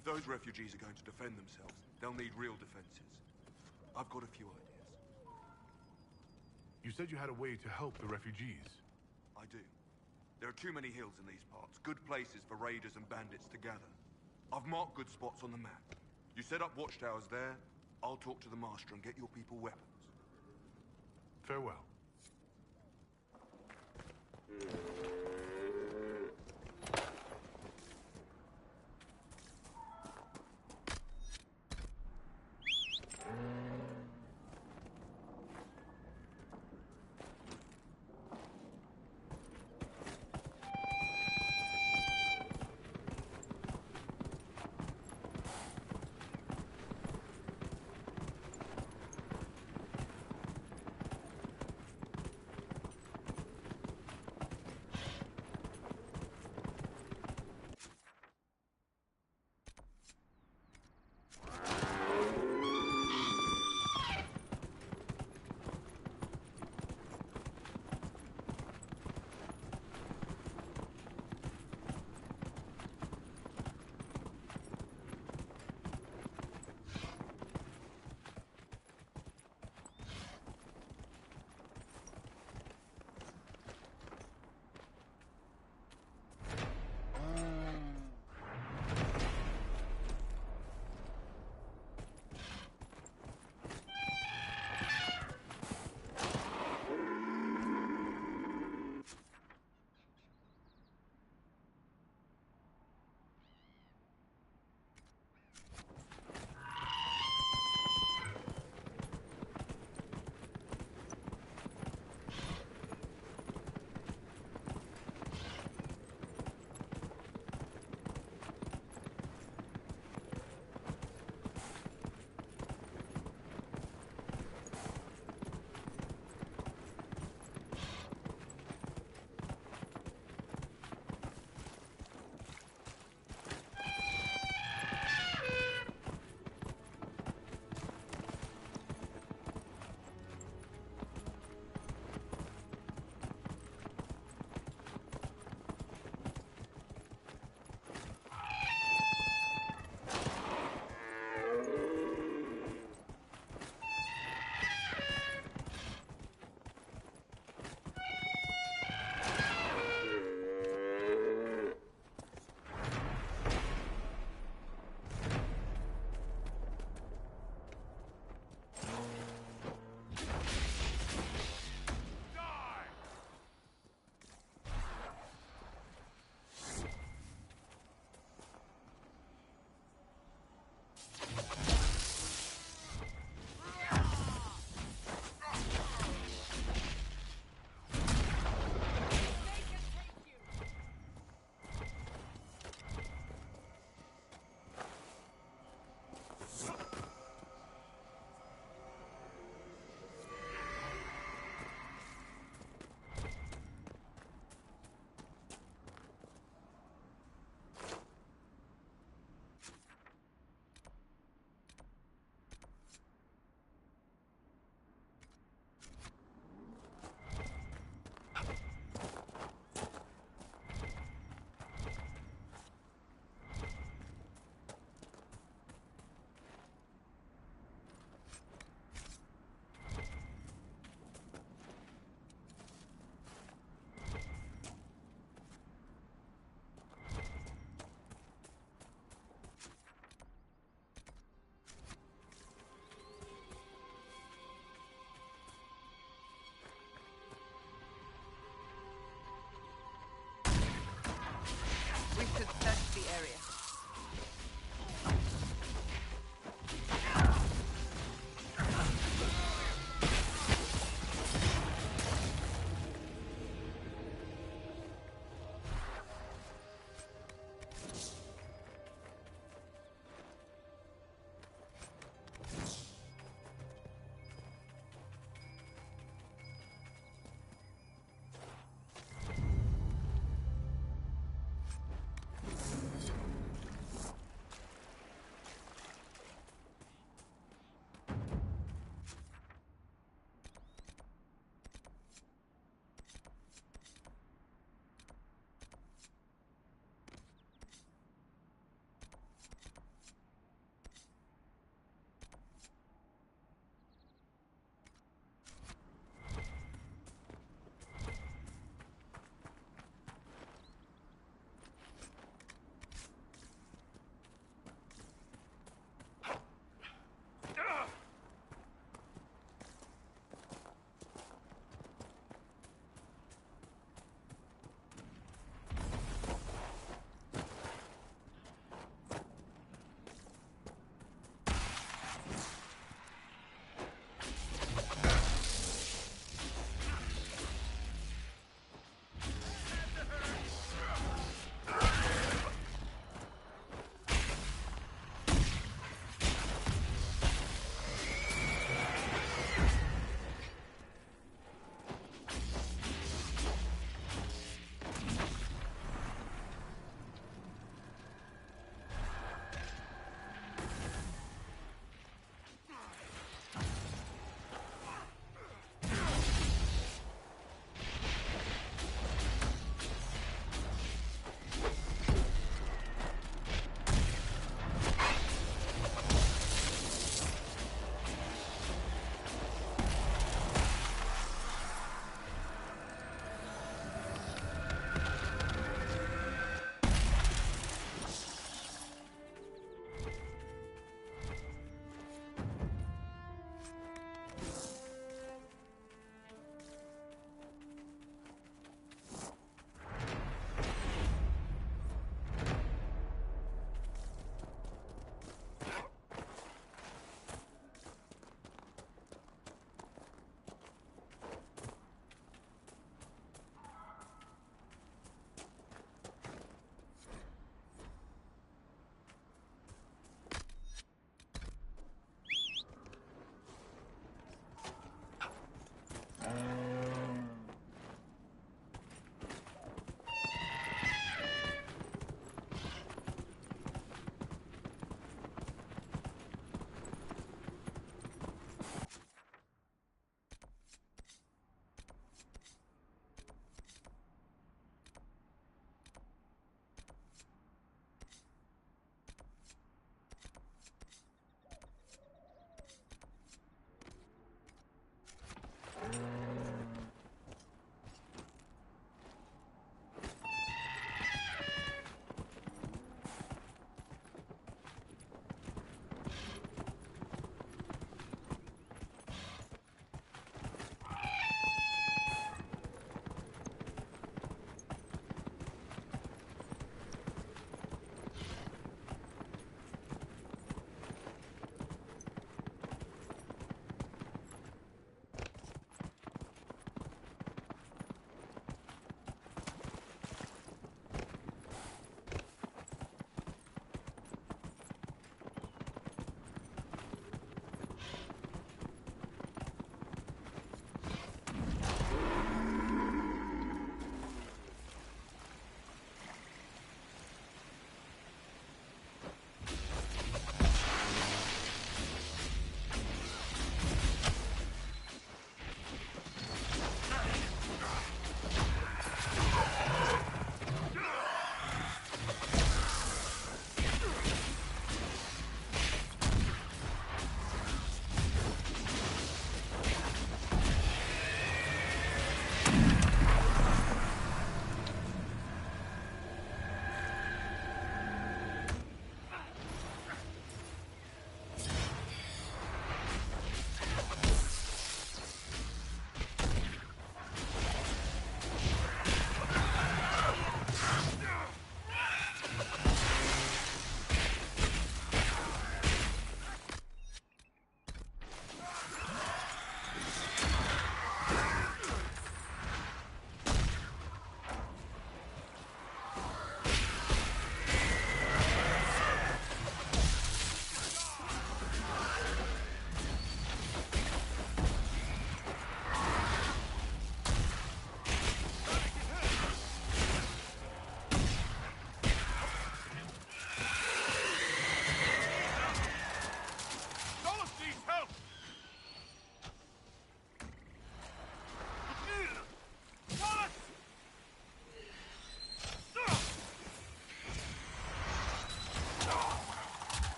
If those refugees are going to defend themselves, they'll need real defenses. I've got a few ideas. You said you had a way to help the refugees. I do. There are too many hills in these parts, good places for raiders and bandits to gather. I've marked good spots on the map. You set up watchtowers there, I'll talk to the Master and get your people weapons. Farewell.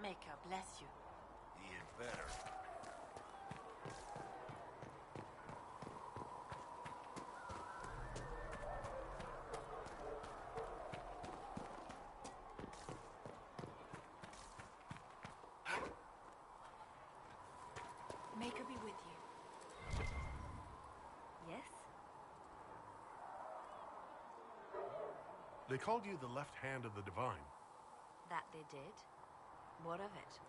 Maker bless you. Even better. Maker be with you. Yes? They called you the left hand of the divine. That they did. What of it?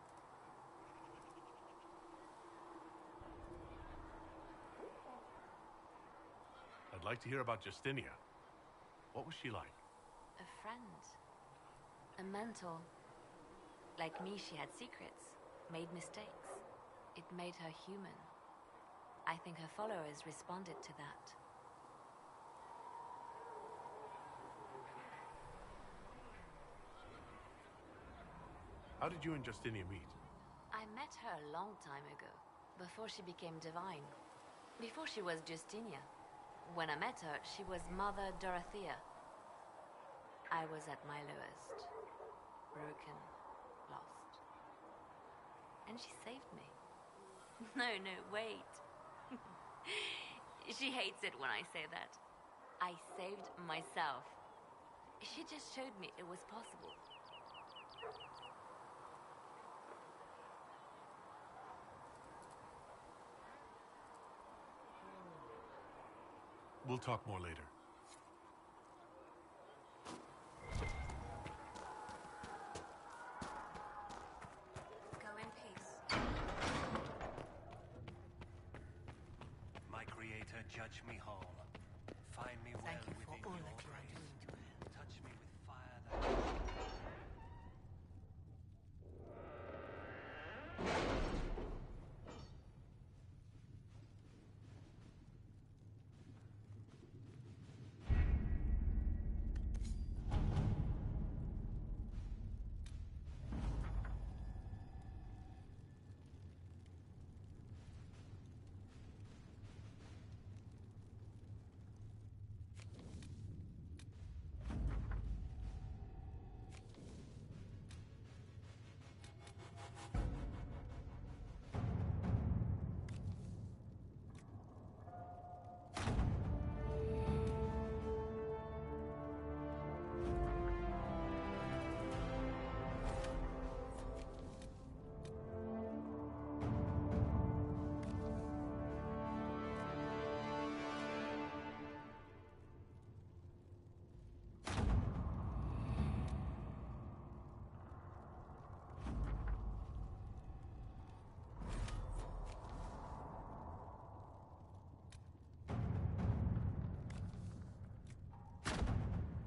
I'd like to hear about Justinia. What was she like? A friend. A mentor. Like me, she had secrets. Made mistakes. It made her human. I think her followers responded to that. How did you and Justinia meet? I met her a long time ago, before she became divine. Before she was Justinia. When I met her, she was Mother Dorothea. I was at my lowest. Broken. Lost. And she saved me. No, wait. She hates it when I say that. I saved myself. She just showed me it was possible. We'll talk more later. Go in peace. My creator, judge me whole. Find me well Thank you for within all your that you are grace. doing to help. Touch me with fire that...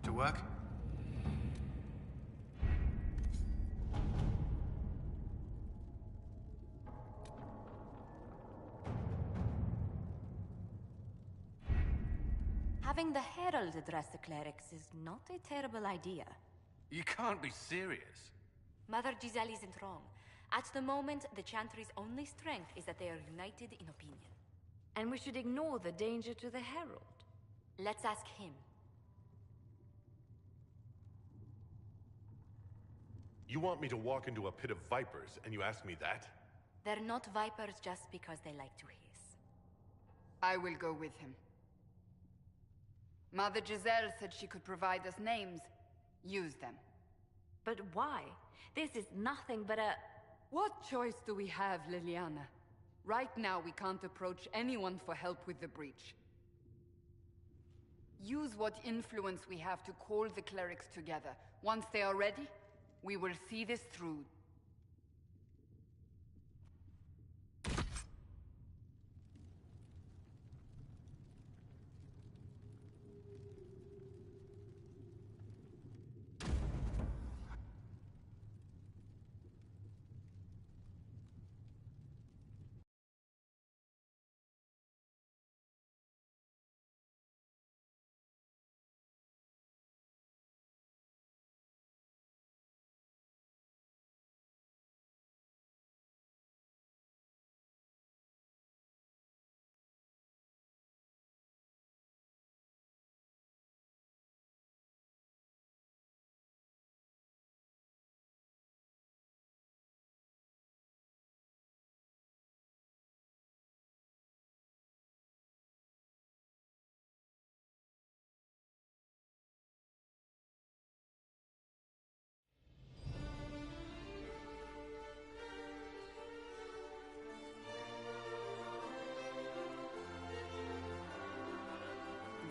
To work? Having the Herald address the clerics is not a terrible idea. You can't be serious. Mother Giselle isn't wrong. At the moment, the Chantry's only strength is that they are united in opinion. And we should ignore the danger to the Herald. Let's ask him. You want me to walk into a pit of vipers, and you ask me that? They're not vipers just because they like to hiss. I will go with him. Mother Giselle said she could provide us names. Use them. But why? This is nothing but a... What choice do we have, Liliana? Right now, we can't approach anyone for help with the breach. Use what influence we have to call the clerics together. Once they are ready, we will see this through.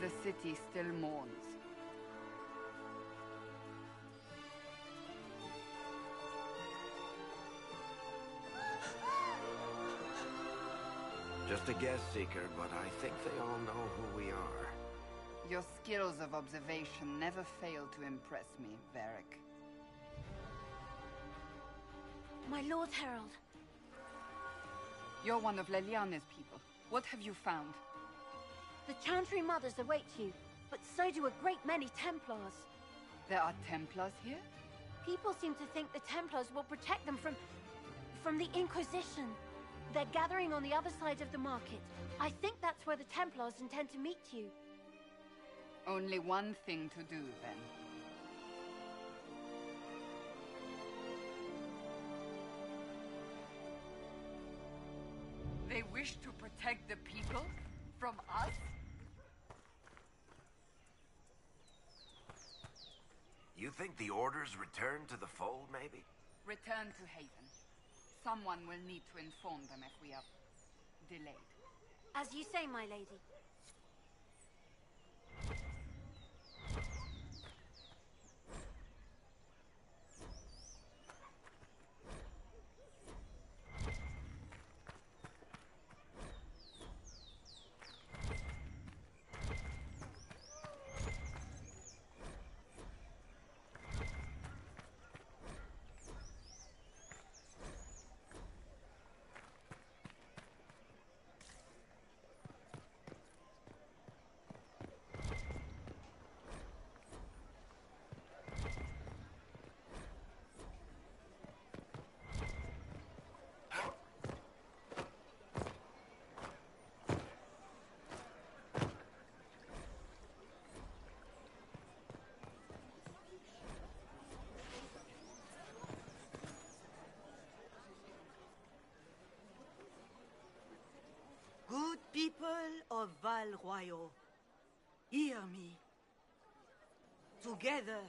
The city still mourns. Just a guest seeker, but I think they all know who we are. Your skills of observation never fail to impress me, Varric. My Lord Herald. You're one of Leliana's people. What have you found? The Chantry Mothers await you, but so do a great many Templars. There are Templars here? People seem to think the Templars will protect them from the Inquisition. They're gathering on the other side of the market. I think that's where the Templars intend to meet you. Only one thing to do, then. They wish to protect the people from us? You think the Order's return to the fold, maybe? Return to Haven. Someone will need to inform them if we are delayed. As you say, my lady. Good people of Val Royal, hear me. Together,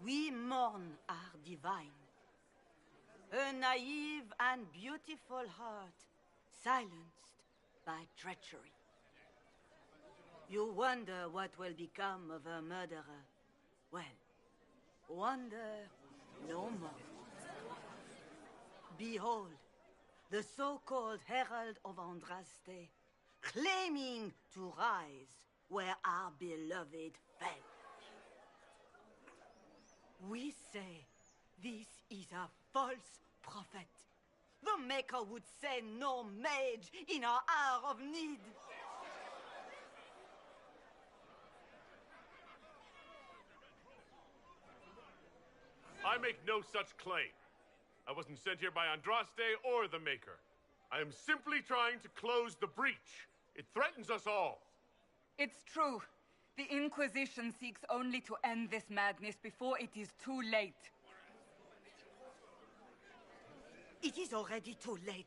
we mourn our divine. A naive and beautiful heart, silenced by treachery. You wonder what will become of a murderer. Well, wonder no more. Behold, the so-called Herald of Andraste, claiming to rise where our beloved fell. We say this is a false prophet. The Maker would send no mage in our hour of need. I make no such claim. I wasn't sent here by Andraste or the Maker. I am simply trying to close the breach. It threatens us all. It's true. The Inquisition seeks only to end this madness before it is too late. It is already too late.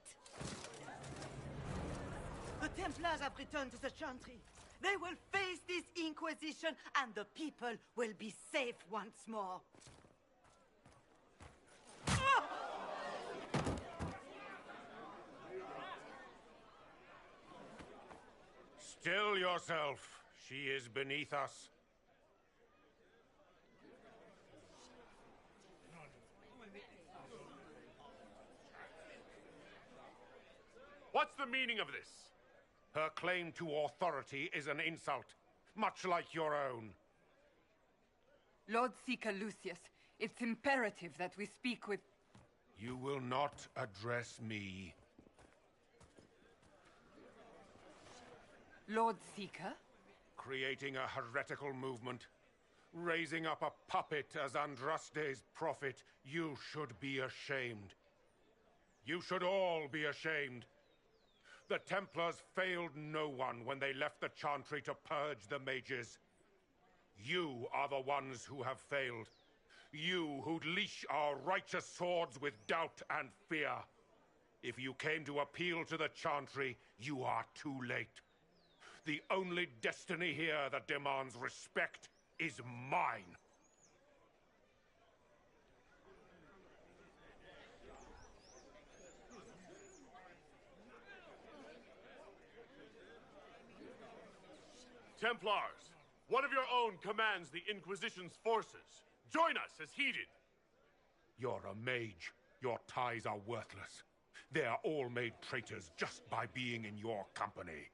The Templars have returned to the Chantry. They will face this Inquisition, and the people will be safe once more. Still yourself. She is beneath us. What's the meaning of this? Her claim to authority is an insult, much like your own. Lord Seeker Lucius, it's imperative that we speak with... You will not address me. Lord Seeker? Creating a heretical movement. Raising up a puppet as Andraste's prophet. You should be ashamed. You should all be ashamed. The Templars failed no one when they left the Chantry to purge the mages. You are the ones who have failed. You who'd leash our righteous swords with doubt and fear. If you came to appeal to the Chantry, you are too late. The only destiny here that demands respect is mine. Templars, One of your own commands the Inquisition's forces. Join us as heeded. You're a mage. Your ties are worthless. They are all made traitors just by being in your company.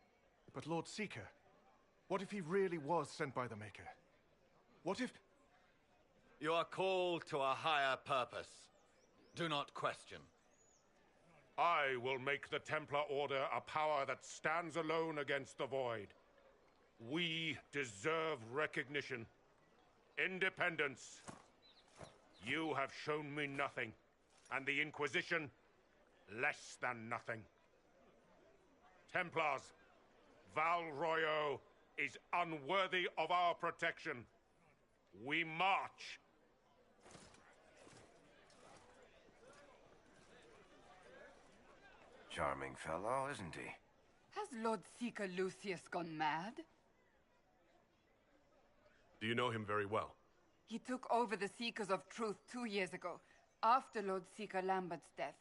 But Lord Seeker, what if he really was sent by the Maker? What if... You are called to a higher purpose. Do not question. I will make the Templar Order a power that stands alone against the Void. We deserve recognition. Independence. You have shown me nothing, and the Inquisition, less than nothing. Templars, Val Royo is unworthy of our protection. We march. Charming fellow, isn't he? Has Lord Seeker Lucius gone mad? Do you know him very well? He took over the Seekers of Truth 2 years ago, after Lord Seeker Lambert's death.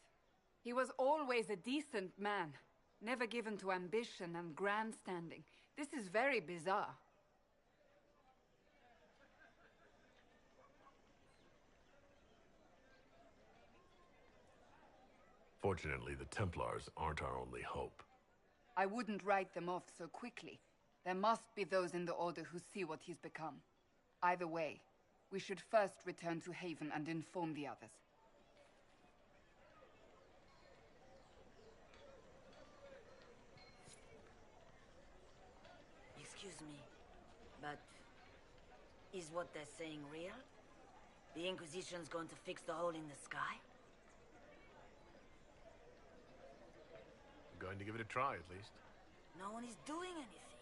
He was always a decent man, never given to ambition and grandstanding. This is very bizarre. Fortunately, the Templars aren't our only hope. I wouldn't write them off so quickly. There must be those in the Order who see what he's become. Either way, we should first return to Haven and inform the others. Excuse me, but is what they're saying real? The Inquisition's going to fix the hole in the sky? I'm going to give it a try, at least. No one is doing anything.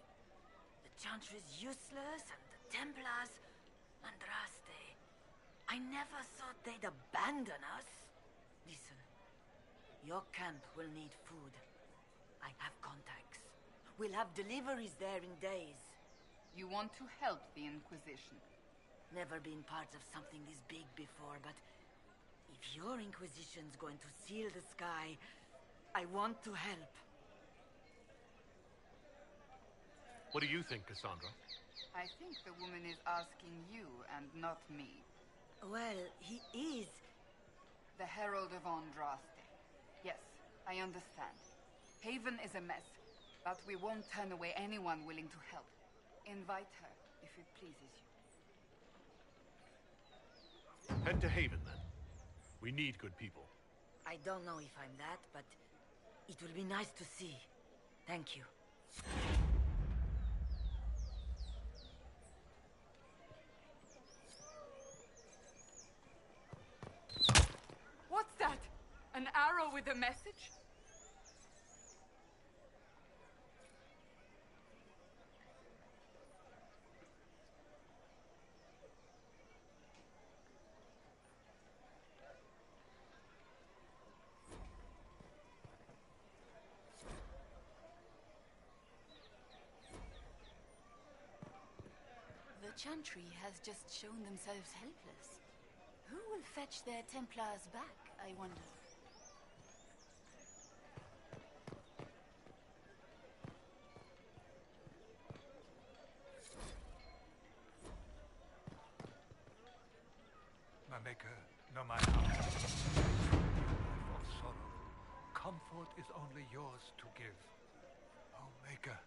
The Chantry is useless, and the Templars... Andraste. I never thought they'd abandon us. Listen, your camp will need food. I have contacts. We'll have deliveries there in days. You want to help the Inquisition? Never been part of something this big before, but if your Inquisition's going to seal the sky, I want to help. What do you think, Cassandra? I think the woman is asking you and not me. Well, he is. The Herald of Andraste. Yes, I understand. Haven is a mess, but we won't turn away anyone willing to help. Invite her, if it pleases you. Head to Haven, then. We need good people. I don't know if I'm that, but it will be nice to see. Thank you. What's that? An arrow with a message? The Chantry has just shown themselves helpless. Who will fetch their Templars back, I wonder? My Maker, know my heart. For sorrow, comfort is only yours to give. Oh, Maker,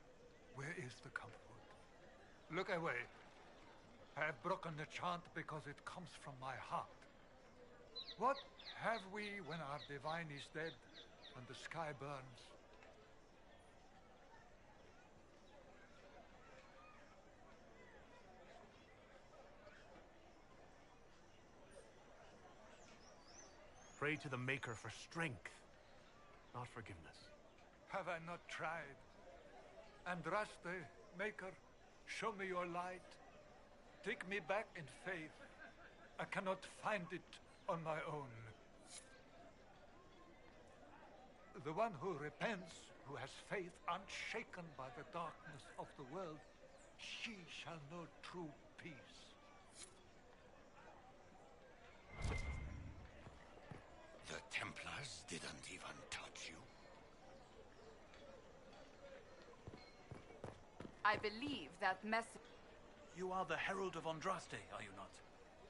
where is the comfort? Look away. I have broken the chant because it comes from my heart. What have we when our divine is dead and the sky burns? Pray to the Maker for strength, not forgiveness. Have I not tried? Andraste, Maker, show me your light. Take me back in faith. I cannot find it on my own. The one who repents, who has faith unshaken by the darkness of the world, she shall know true peace. The Templars didn't even touch you. I believe that message... You are the Herald of Andraste, are you not?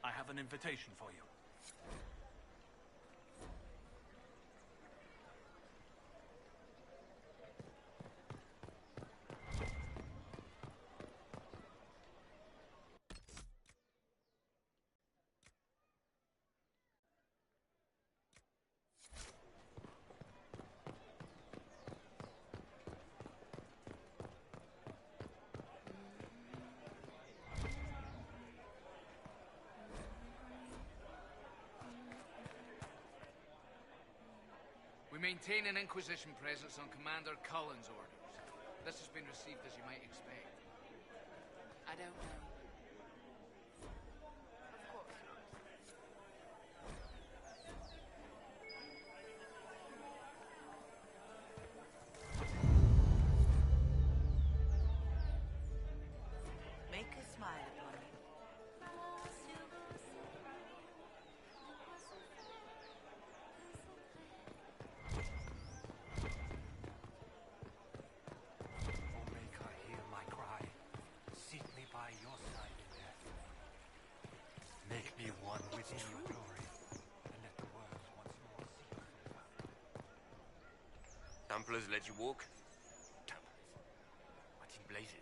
I have an invitation for you. We maintain an Inquisition presence on Commander Cullen's orders. This has been received as you might expect. I don't know. Make a smile upon me. O Maker, hear my cry. Seat me by your side in death. Make me one within your glory, and let the worlds once more see your favor. Templars let you walk? What in blazes?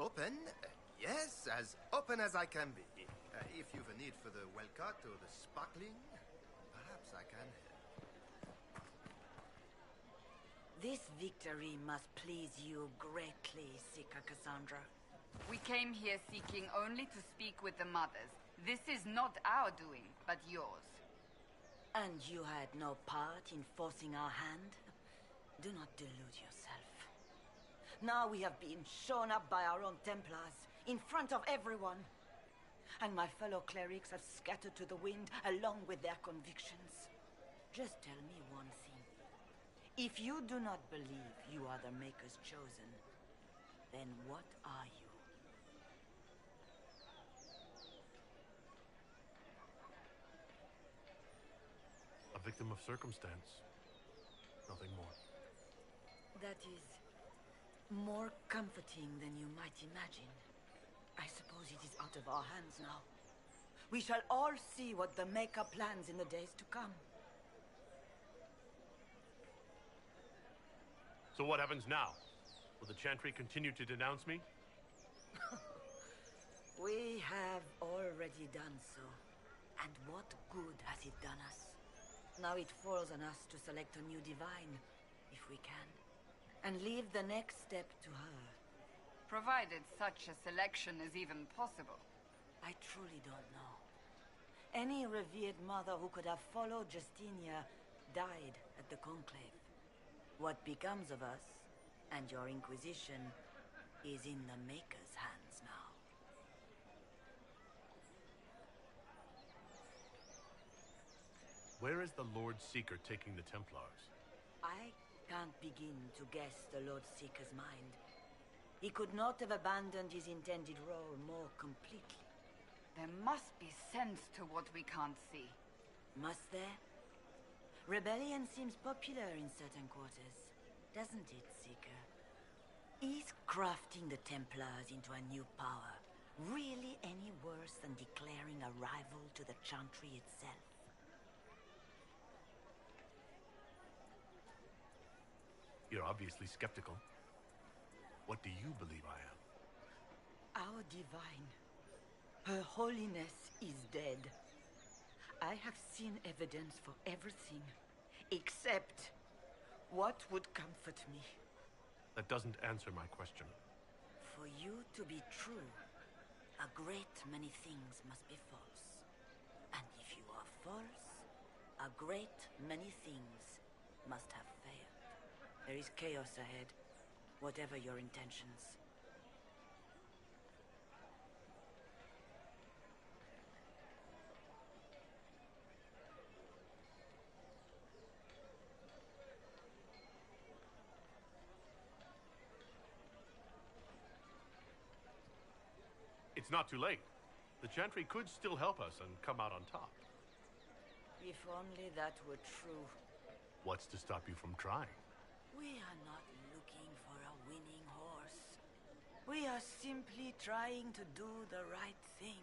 Open? Yes, as open as I can be. If you've a need for the well-cut or the sparkling, perhaps I can help. This victory must please you greatly, Seeker Cassandra. We came here seeking only to speak with the mothers. This is not our doing, but yours. And you had no part in forcing our hand? Do not delude yourself. Now we have been shown up by our own Templars, in front of everyone. And my fellow clerics have scattered to the wind along with their convictions. Just tell me one thing. If you do not believe you are the Maker's chosen, then what are you? A victim of circumstance. Nothing more. That is more comforting than you might imagine. I suppose it is out of our hands now. We shall all see what the Maker plans in the days to come. So what happens now? Will the Chantry continue to denounce me? We have already done so. And what good has it done us? Now it falls on us to select a new divine, if we can. And leave the next step to her. Provided such a selection is even possible. I truly don't know. Any revered mother who could have followed Justinia died at the Conclave. What becomes of us, and your Inquisition, is in the Maker's hands now. Where is the Lord Seeker taking the Templars? I can't begin to guess the Lord Seeker's mind. He could not have abandoned his intended role more completely. There must be sense to what we can't see. Must there? Rebellion seems popular in certain quarters, doesn't it, Seeker? Is crafting the Templars into a new power really any worse than declaring a rival to the Chantry itself? You're obviously skeptical. What do you believe I am? Our divine, Her Holiness is dead. I have seen evidence for everything, except what would comfort me. That doesn't answer my question. For you to be true, a great many things must be false. And if you are false, a great many things must have failed. There is chaos ahead, whatever your intentions. It's not too late. The Chantry could still help us and come out on top. If only that were true. What's to stop you from trying? We are not looking for a winning horse. We are simply trying to do the right thing.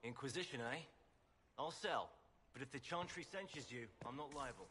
Inquisition, eh? I'll sell. But if the Chantry censures you, I'm not liable.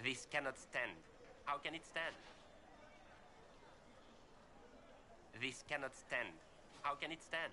This cannot stand. How can it stand? This cannot stand. How can it stand?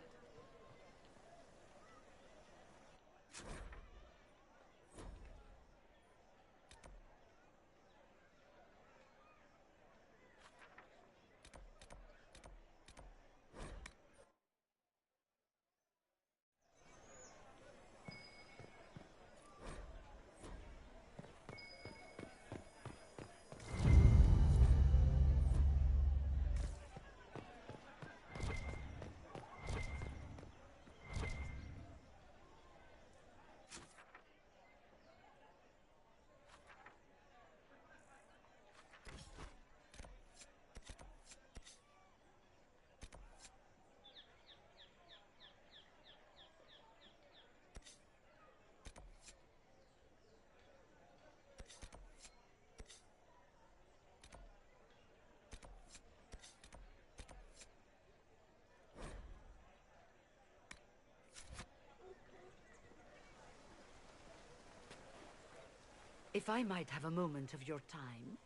If I might have a moment of your time.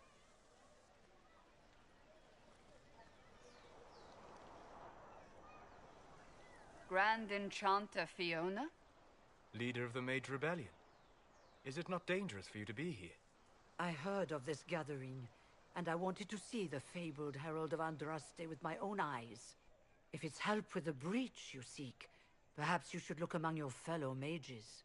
Grand Enchanter Fiona? Leader of the Mage Rebellion. Is it not dangerous for you to be here? I heard of this gathering, and I wanted to see the fabled Herald of Andraste with my own eyes. If it's help with the breach you seek, perhaps you should look among your fellow mages.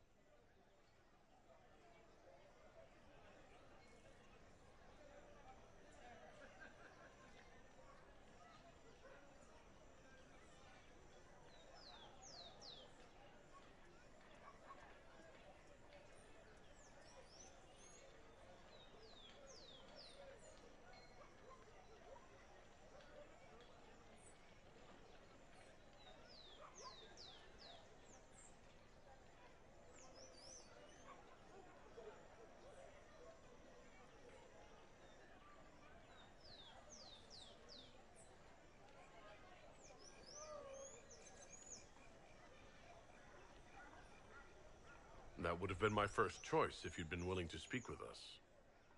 That would have been my first choice if you'd been willing to speak with us.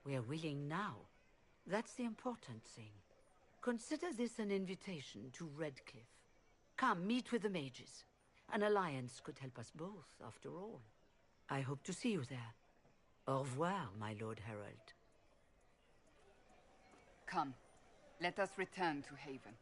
We're willing now. That's the important thing. Consider this an invitation to Redcliffe. Come, meet with the mages. An alliance could help us both, after all. I hope to see you there. Au revoir, my Lord Herald. Come, let us return to Haven.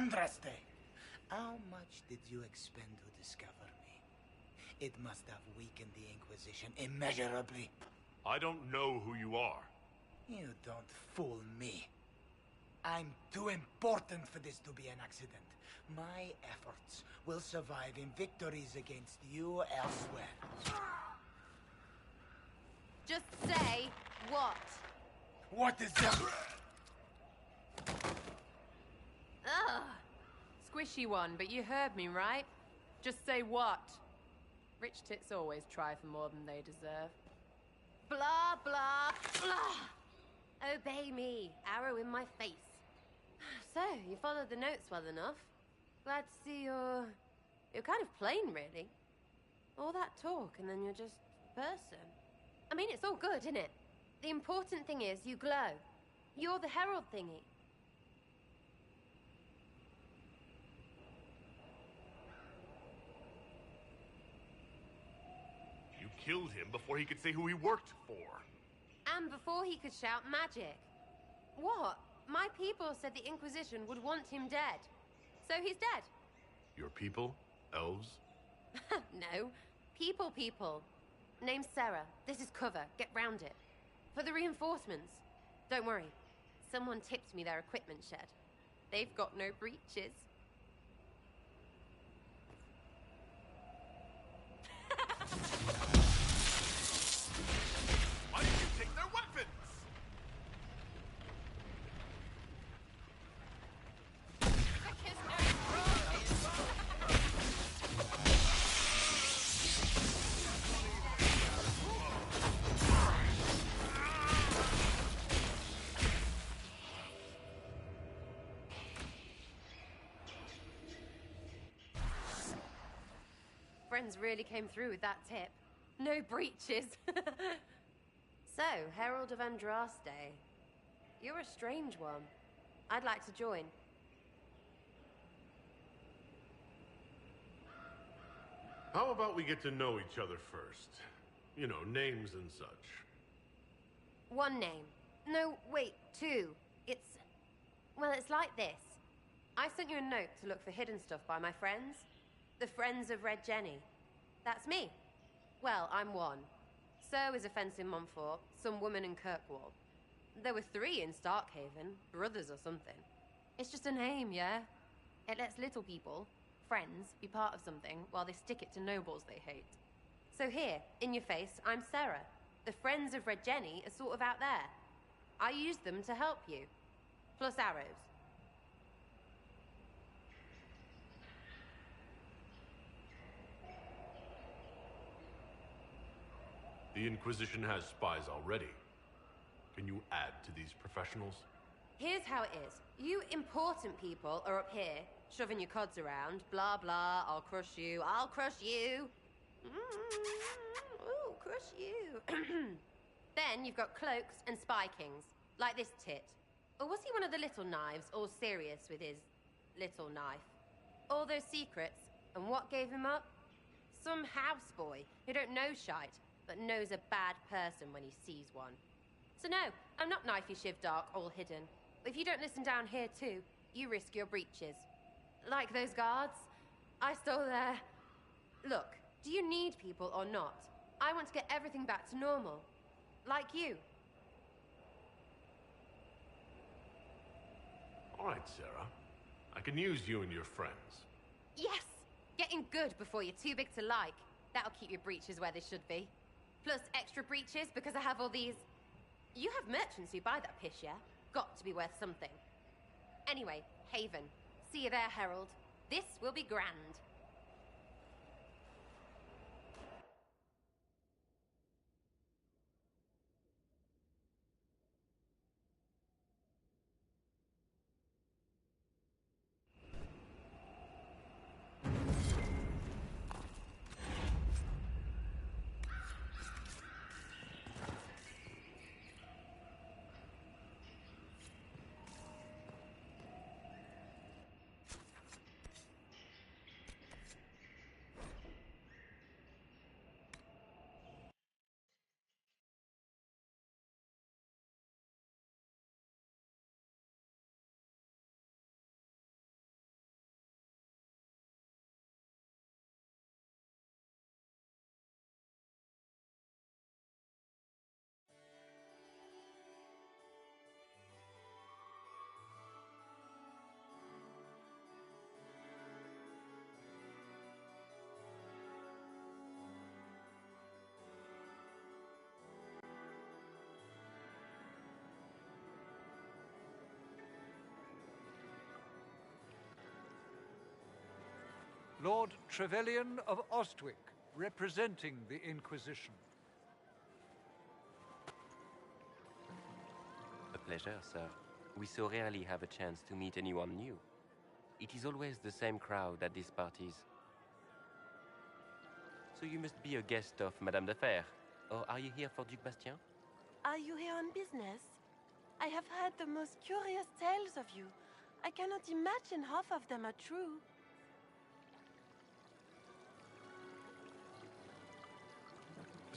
Andraste! How much did you expend to discover me? It must have weakened the Inquisition immeasurably. I don't know who you are. You don't fool me. I'm too important for this to be an accident. My efforts will survive in victories against you elsewhere. Just say what? What is that? Ugh. Squishy one, but you heard me, right? Just say what? Rich tits always try for more than they deserve. Blah, blah, blah! Obey me. Arrow in my face. So, you followed the notes well enough. Glad to see you're kind of plain, really. All that talk, and then you're just person. I mean, it's all good, isn't it? The important thing is you glow. You're the herald thingy. You killed him before he could say who he worked for. And before he could shout magic. What? My people said the Inquisition would want him dead. So he's dead. Your people? Elves? No. People. Name's Sarah. This is cover. Get round it. For the reinforcements. Don't worry. Someone tipped me their equipment shed. They've got no breaches. Why did you take their weapons? Friends really came through with that tip. No breaches. So, Herald of Andraste. You're a strange one. I'd like to join. How about we get to know each other first? You know, names and such. One name. No, wait, two. Well, it's like this. I sent you a note to look for hidden stuff by my friends. The Friends of Red Jenny. That's me. Well, I'm one. So is a fence in Montfort, some woman in Kirkwall. There were 3 in Starkhaven, brothers or something. It's just a name, yeah? It lets little people, friends, be part of something while they stick it to nobles they hate. So here, in your face, I'm Sarah. The Friends of Red Jenny are sort of out there. I used them to help you. Plus arrows. The Inquisition has spies already. Can you add to these professionals? Here's how it is. You important people are up here, shoving your cods around. Blah, blah, I'll crush you. Ooh, crush you. Then you've got cloaks and spy kings, like this tit. Or was he one of the little knives, all serious with his little knife? All those secrets, and what gave him up? Some houseboy who don't know shite, but knows a bad person when he sees one. So no, I'm not knifey shiv dark, all hidden. If you don't listen down here too, you risk your breeches. Like those guards, I stole their... Look, do you need people or not? I want to get everything back to normal. Like you. All right, Sarah. I can use you and your friends. Yes! Getting good before you're too big to like. That'll keep your breeches where they should be. Plus extra breeches because I have all these... You have merchants who buy that piss, yeah? Got to be worth something. Anyway, Haven. See you there, Herald. This will be grand. Lord Trevelyan of Ostwick, representing the Inquisition. A pleasure, sir. We so rarely have a chance to meet anyone new. It is always the same crowd at these parties. So you must be a guest of Madame de Fer. Or are you here for Duc Bastien? Are you here on business? I have heard the most curious tales of you. I cannot imagine half of them are true.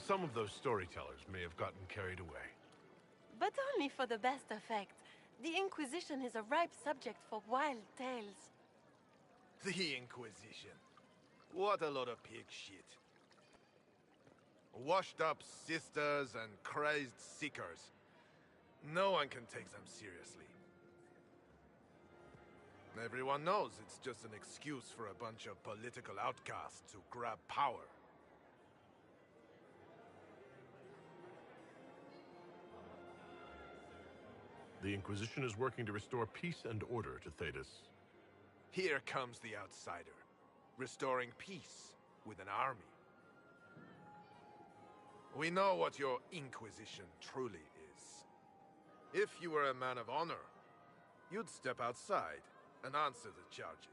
Some of those storytellers may have gotten carried away. But only for the best effect. The Inquisition is a ripe subject for wild tales. The Inquisition. What a lot of pig shit. Washed up sisters and crazed seekers. No one can take them seriously. Everyone knows it's just an excuse for a bunch of political outcasts to grab power. The Inquisition is working to restore peace and order to Thedas. Here comes the outsider, restoring peace with an army. We know what your Inquisition truly is. If you were a man of honor, you'd step outside and answer the charges.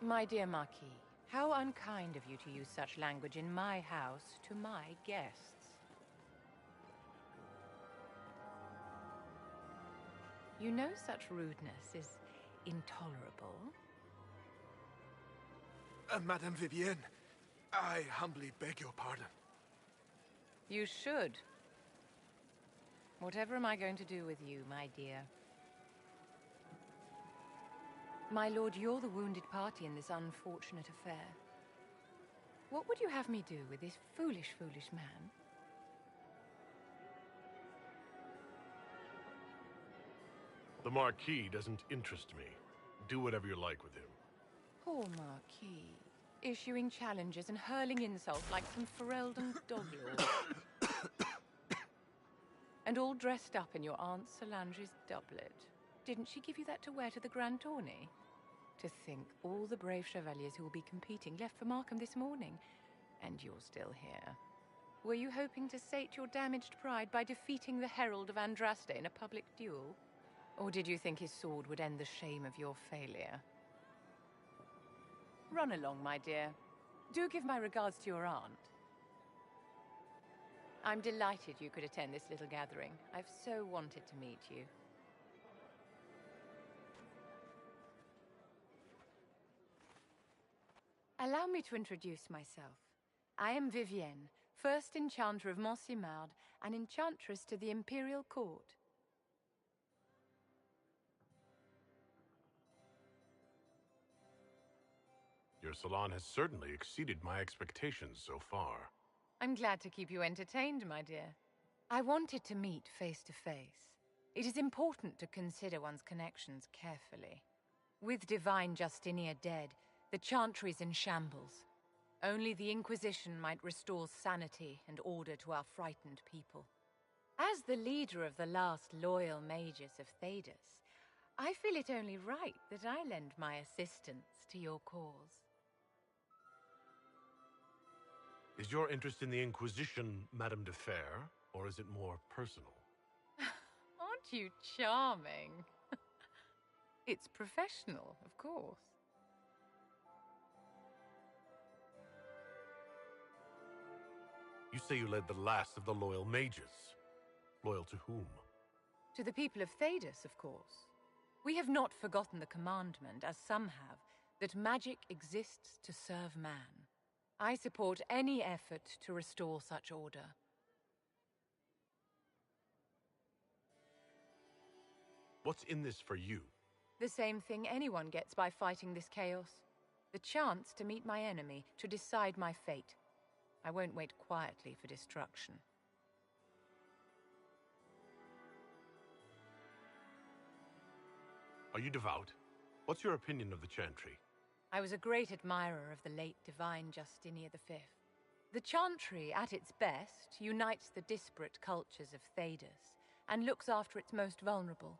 My dear Marquis, how unkind of you to use such language in my house to my guests. You know such rudeness is intolerable. Madame Vivienne, I humbly beg your pardon. You should. Whatever am I going to do with you, my dear? My lord, you're the wounded party in this unfortunate affair. What would you have me do with this foolish, foolish man? The Marquis doesn't interest me. Do whatever you like with him. Poor Marquis. Issuing challenges and hurling insults like some Ferelden doglord. And all dressed up in your Aunt Solange's doublet. Didn't she give you that to wear to the Grand Tourney? To think all the brave chevaliers who will be competing left for Markham this morning, and you're still here. Were you hoping to sate your damaged pride by defeating the Herald of Andraste in a public duel? Or did you think his sword would end the shame of your failure? Run along, my dear. Do give my regards to your aunt. I'm delighted you could attend this little gathering. I've so wanted to meet you. Allow me to introduce myself. I am Vivienne, first Enchanter of Montsimard and Enchantress to the Imperial Court. Your salon has certainly exceeded my expectations so far. I'm glad to keep you entertained, my dear. I wanted to meet face to face. It is important to consider one's connections carefully. With Divine Justinia dead, the Chantry's in shambles. Only the Inquisition might restore sanity and order to our frightened people. As the leader of the last loyal mages of Thedas, I feel it only right that I lend my assistance to your cause. Is your interest in the Inquisition, Madame de Fer, or is it more personal? Aren't you charming? It's professional, of course. You say you led the last of the loyal mages. Loyal to whom? To the people of Thedas, of course. We have not forgotten the commandment, as some have, that magic exists to serve man. I support any effort to restore such order. What's in this for you? The same thing anyone gets by fighting this chaos. The chance to meet my enemy, to decide my fate. I won't wait quietly for destruction. Are you devout? What's your opinion of the Chantry? I was a great admirer of the late Divine Justinia V. The Chantry, at its best, unites the disparate cultures of Thedas and looks after its most vulnerable.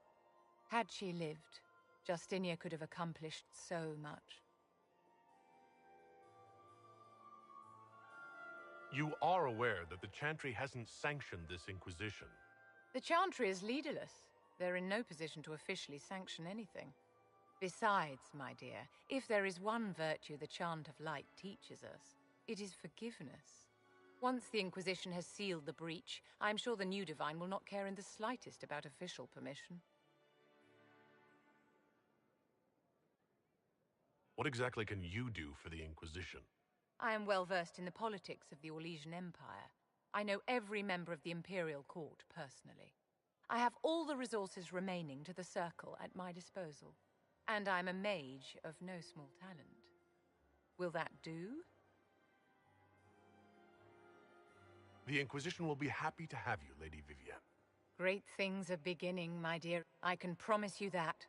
Had she lived, Justinia could have accomplished so much. You are aware that the Chantry hasn't sanctioned this Inquisition. The Chantry is leaderless. They're in no position to officially sanction anything. Besides, my dear, if there is one virtue the Chant of Light teaches us, it is forgiveness. Once the Inquisition has sealed the breach, I'm sure the new Divine will not care in the slightest about official permission. What exactly can you do for the Inquisition? I am well versed in the politics of the Orlesian Empire. I know every member of the Imperial Court personally. I have all the resources remaining to the Circle at my disposal. And I'm a mage of no small talent. Will that do? The Inquisition will be happy to have you, Lady Vivienne. Great things are beginning, my dear. I can promise you that.